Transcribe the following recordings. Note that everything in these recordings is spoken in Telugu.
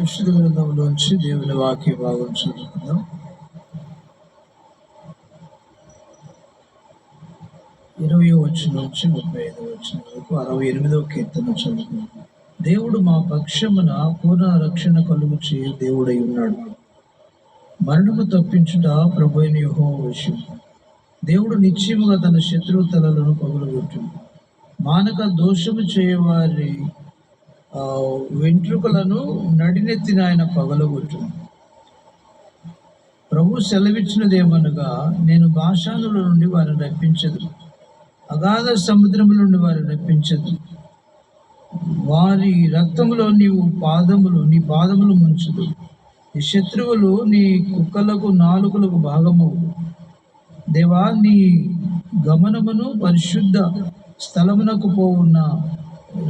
పరిశుద్ధ గ్రంథంలోంచి దేవుని వాక్య భాగం చదువుకుందాం. 20వ వచనం నుంచి 35వ వచనం వరకు 68వ కీర్తన చదువుకుందాం. దేవుడు మా పక్షమున పూర్ణ రక్షణ కలుగు చేయు దేవుడై ఉన్నాడు. మరణము తప్పించుట ప్రభువైన యెహోవా వశం. దేవుడు నిశ్చయముగా తన శత్రువు తలలను పగులగొట్టును. మానక దోషము చేయవారి వెంట్రుకలను నడినెత్తిన ఆయన పగలగొట్టును. ప్రభు సెలవిచ్చినదేమనగా, నేను భాషానుల నుండి వారిని రప్పించదు, అగాధ సముద్రముల నుండి వారిని రప్పించదు. వారి రక్తములో నీ పాదములు ముంచుదు. నీ శత్రువులు నీ కుక్కలకు నాలుకలకు భాగమవు. దేవా, నీ గమనమును పరిశుద్ధ స్థలమునకు పోవున్న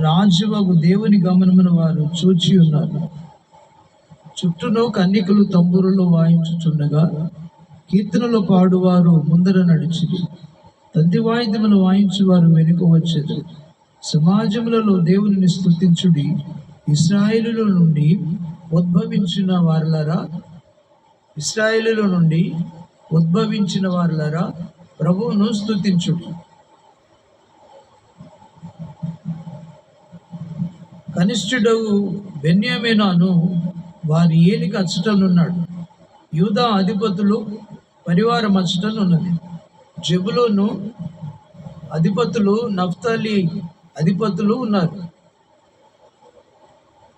రాజువగు దేవుని గమనమును వారు చూచి ఉన్నారు. చుట్టూను కన్నికలు తంబురులు వాయించుచుండగా కీర్తనలు పాడువారు ముందర నడిచిరి. తంతి వాయిద్యములు వాయించువారు వెనుక వచ్చేది. సమాజములలో దేవుని స్తుతించుడి. ఇశ్రాయేలులో నుండి ఉద్భవించిన వారులారా ప్రభువును స్తుతించుడి. కనిష్ఠుడవు బెన్యామీను వారి ఏలిక అచ్చటనున్నాడు. యూదా అధిపతులు పరివారం అచ్చటనున్నది. జెబులూను అధిపతులు, నఫ్తాలి అధిపతులు ఉన్నారు.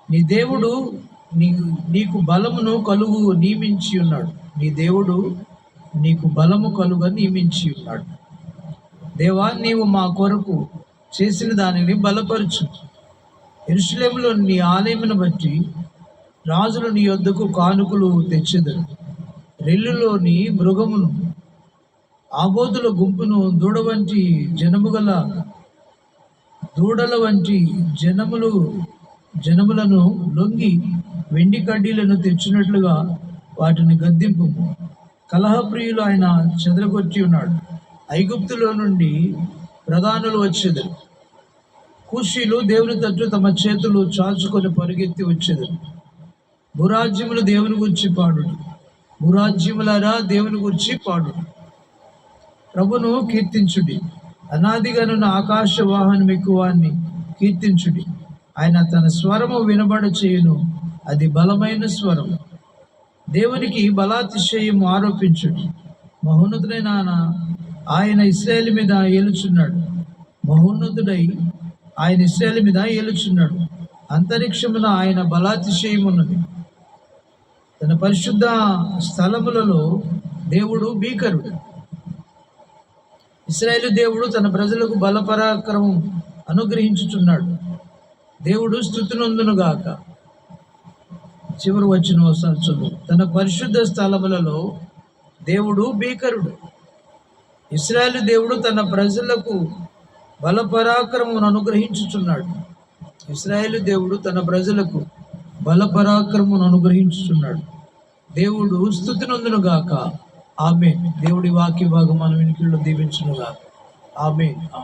నీ దేవుడు నీకు బలమును కలుగు నియమించి ఉన్నాడు. నీ దేవుడు నీకు బలము కలుగా నియమించి ఉన్నాడు. దేవా, నీవు మా కొరకు చేసిన దానిని బలపరచు. యెరూషలేములో నీ ఆలయమును బట్టి రాజులు నీ యొద్దకు కానుకలు తెచ్చెదరు. రెల్లులోని మృగమును, ఆబోతుల గుంపును, దూడల వంటి జనములను లొంగి వెండి కడ్డీలను తెచ్చినట్లుగా వాటిని గద్దింపు. కలహప్రియులు ఆయన చెదరగొట్టి ఉన్నాడు. ఐగుప్తులో నుండి ప్రధానులు వచ్చేదరు. కూషీలు దేవుని తట్టు తమ చేతులు చాచుకొని పరిగెత్తి వచ్చేదరు. భూరాజ్యములు దేవుని గురించి పాడుడు. భూరాజ్యములారా దేవుని గురించి పాడుడు. ప్రభును కీర్తించుడి. అనాదిగానున్న ఆకాశ వాహనం ఎక్కువాన్ని కీర్తించుడి. ఆయన తన స్వరము వినబడ చేయును, అది బలమైన స్వరం. దేవునికి బలాతిశయము ఆరోపించుడి. మహోన్నతుడైన ఆయన ఇశ్రాయేలు మీద ఏలుచున్నాడు. అంతరిక్షమున ఆయన బలాతిశయమున్నది. తన పరిశుద్ధ స్థలములలో దేవుడు భీకరుడు. ఇశ్రాయేలు దేవుడు తన ప్రజలకు బలపరాక్రమం అనుగ్రహించుచున్నాడు. దేవుడు స్తుతినందునుగాక. చివరి వచ్చిన చదువు. తన పరిశుద్ధ స్థలములలో దేవుడు భీకరుడు. ఇశ్రాయేలు దేవుడు తన ప్రజలకు బలపరాక్రమం అనుగ్రహించుచున్నాడు. ఇశ్రాయేలు దేవుడు తన ప్రజలకు బలపరాక్రమం అనుగ్రహించుచున్నాడు. దేవుడు స్తుతినందునుగాక. ఆమేన్. దేవుడి వాక్య భాగం మన వినికిడిలో దీవించునుగాక. ఆమేన్.